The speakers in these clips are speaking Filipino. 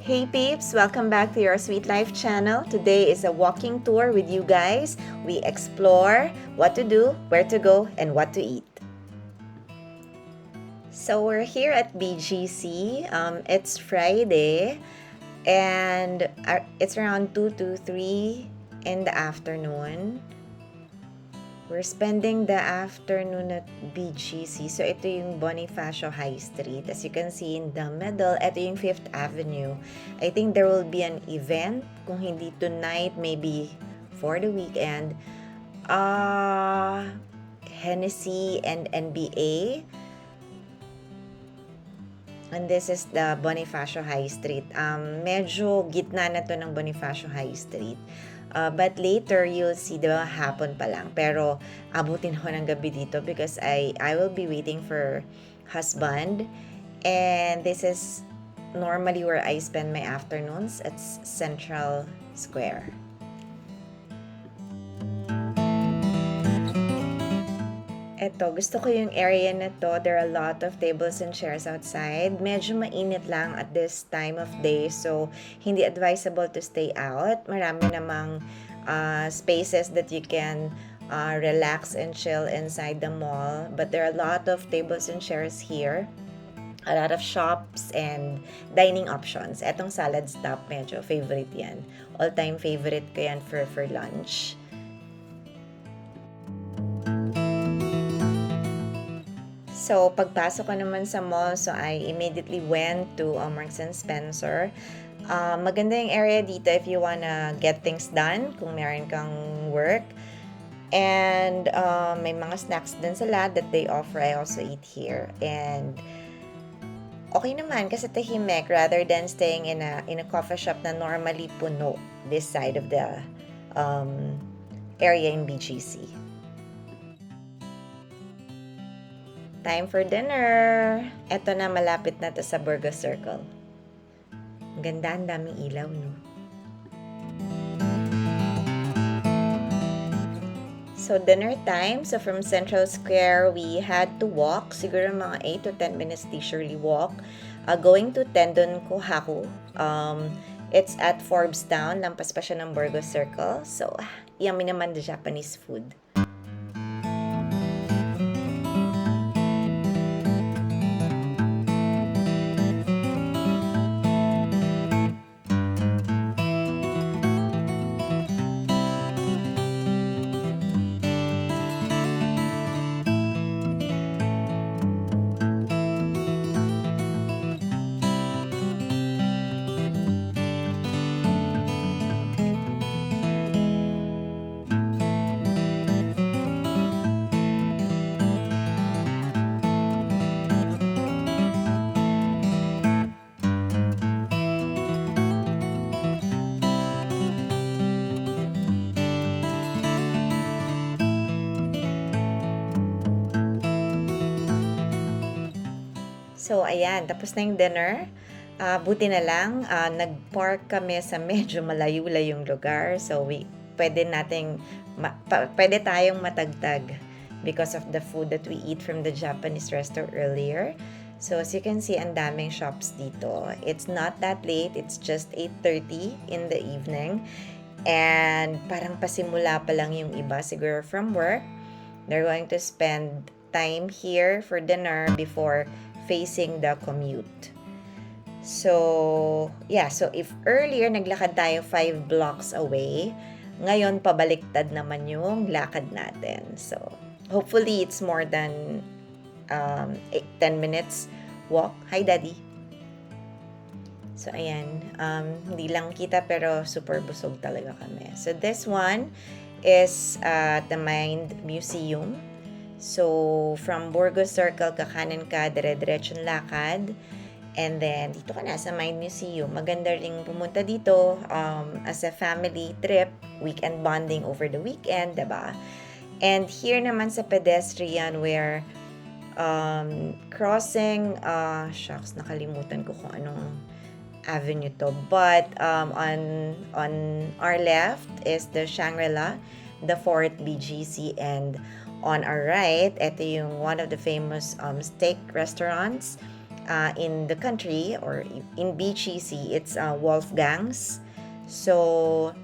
Hey peeps! Welcome back to your Sweet Life channel. Today is a walking tour with you guys. We explore what to do, where to go, and what to eat. So we're here at BGC. It's Friday and it's around 2 to 3 in the afternoon. We're spending the afternoon at BGC. So, ito yung Bonifacio High Street. As you can see in the middle, ito yung 5th Avenue. I think there will be an event. Kung hindi tonight, maybe for the weekend. Hennessy and NBA. And this is the Bonifacio High Street. Medyo gitna na to ng Bonifacio High Street. But later, you'll see, diba, hapon pa lang. Pero, abutin ko ng gabi dito because I will be waiting for husband. And this is normally where I spend my afternoons. It's Central Square. Eto, gusto ko yung area na to. There are a lot of tables and chairs outside. Medyo mainit lang at this time of day, so hindi advisable to stay out. Marami namang spaces that you can relax and chill inside the mall. But there are a lot of tables and chairs here. A lot of shops and dining options. Etong salad stop, medyo favorite yan. All-time favorite ko yan for lunch. So, pagpasok ko naman sa mall, so I immediately went to Marks & Spencer. Maganda yung area dito if you wanna get things done, kung meron kang work. And may mga snacks din sila that they offer. I also eat here. And okay naman kasi tahimik rather than staying in a coffee shop na normally puno this side of the area in BGC. Time for dinner! Eto na, malapit na to sa Burgos Circle. Ang ganda, ang daming ilaw, no? So, dinner time. So, from Central Square, we had to walk. Siguro mga 8 to 10 minutes leisurely walk. Going to Tendon Kohaku. It's at Forbestown. Lampas pa siya ng Burgos Circle. So, yummy naman the Japanese food. So, ayan, tapos na yung dinner. Buti na lang, nag-park kami sa medyo malayo-layong lugar. So, pwede tayong matagtag because of the food that we eat from the Japanese restaurant earlier. So, as you can see, ang daming shops dito. It's not that late. It's just 8:30 in the evening. And parang pasimula pa lang yung iba, siguro from work. They're going to spend time here for dinner before facing the commute. So, yeah. So, if earlier naglakad tayo 5 blocks away, ngayon pabaliktad naman yung lakad natin. So, hopefully it's more than 10 minutes walk. Hi, Daddy. So, ayan. Hindi lang kita pero super busog talaga kami. So, this one is the Mind Museum. So, from Burgos Circle, kakanan ka, dire-diretsong lakad. And then, dito ka na sa Mind Museum. Maganda ring pumunta dito as a family trip, weekend bonding over the weekend, diba? And here naman sa pedestrian where crossing, nakalimutan ko kung anong avenue to. But on our left is the Shangri-La, the 4th BGC, and on our right, ito yung one of the famous steak restaurants in the country or in BGC, it's Wolfgang's. So,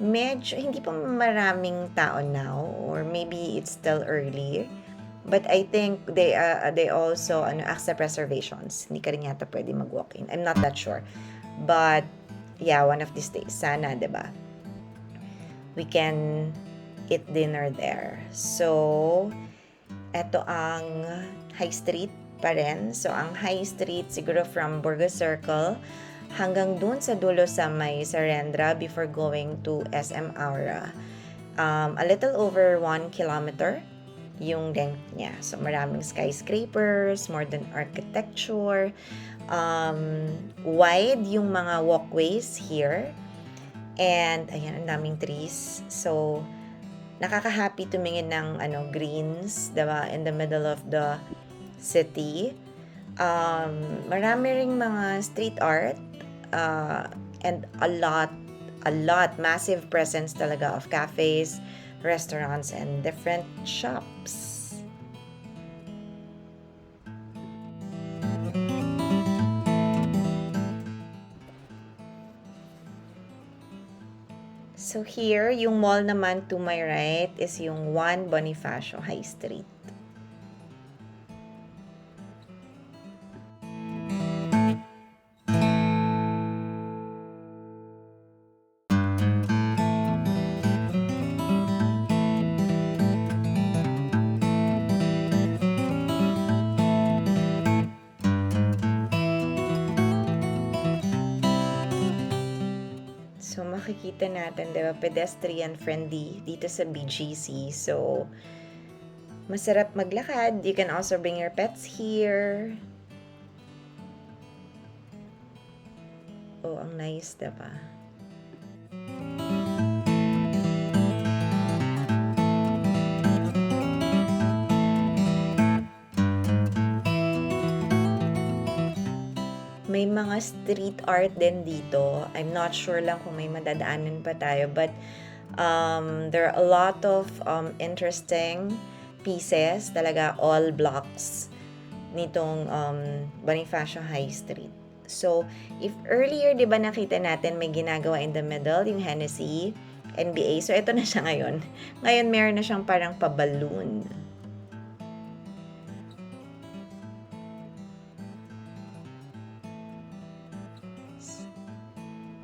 medyo hindi pa maraming tao now, or maybe it's still early. But I think they also accept reservations. Hindi ka rin yata pwede mag-walk-in. I'm not that sure. But yeah, one of these days, sana, 'di ba? We can eat dinner there. So, eto ang High Street pa rin. So, ang High Street siguro from Burgos Circle hanggang dun sa dulo sa may Serendra before going to SM Aura. A little over 1 kilometer yung length niya. So, maraming skyscrapers, modern architecture, wide yung mga walkways here. And, ayan, ang daming trees. So, nakaka-happy tumingin ng greens, diba? In the middle of the city. Marami ring mga street art, and a lot, massive presence talaga of cafes, restaurants, and different shops. So here, yung mall naman to my right is yung 1 Bonifacio High Street. So, makikita natin, diba, pedestrian friendly dito sa BGC. So, masarap maglakad. You can also bring your pets here. Oh, ang nice, diba? May mga street art din dito. I'm not sure lang kung may madadaanan pa tayo, but there are a lot of interesting pieces, talaga all blocks nitong Bonifacio High Street. So, if earlier, di ba nakita natin may ginagawa in the middle, yung Hennessy, NBA. So, ito na siya ngayon. Ngayon, meron na siyang parang pa-balloon.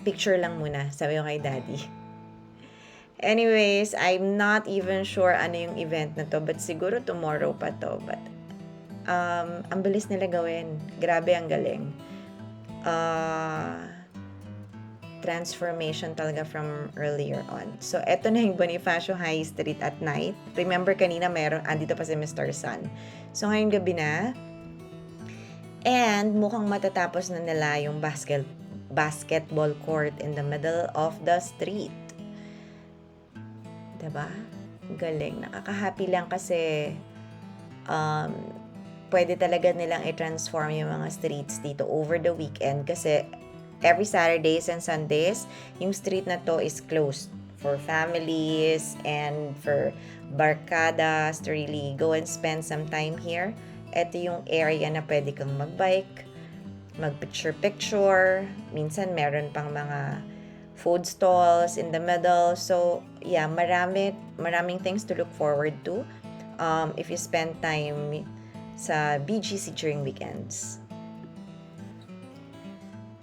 Picture lang muna, sabi ko kay Daddy. Anyways, I'm not even sure ano yung event na to, but siguro tomorrow pa to. But, ang bilis nila gawin. Grabe, ang galing. Transformation talaga from earlier on. So, eto na yung Bonifacio High Street at night. Remember kanina andito pa si Mr. Sun. So, ngayong gabi na. And, mukhang matatapos na nila yung basketball court in the middle of the street. Diba? Galing. Nakaka-happy lang kasi pwede talaga nilang i-transform yung mga streets dito over the weekend kasi every Saturdays and Sundays, yung street na to is closed for families and for barkadas to really go and spend some time here. Ito yung area na pwede kang mag-bike, mag-picture-picture. Minsan meron pang mga food stalls in the middle. So, yeah, maraming things to look forward to if you spend time sa BGC during weekends.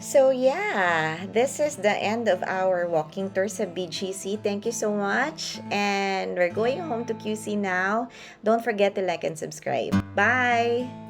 So, yeah, this is the end of our walking tour sa BGC. Thank you so much. And we're going home to QC now. Don't forget to like and subscribe. Bye!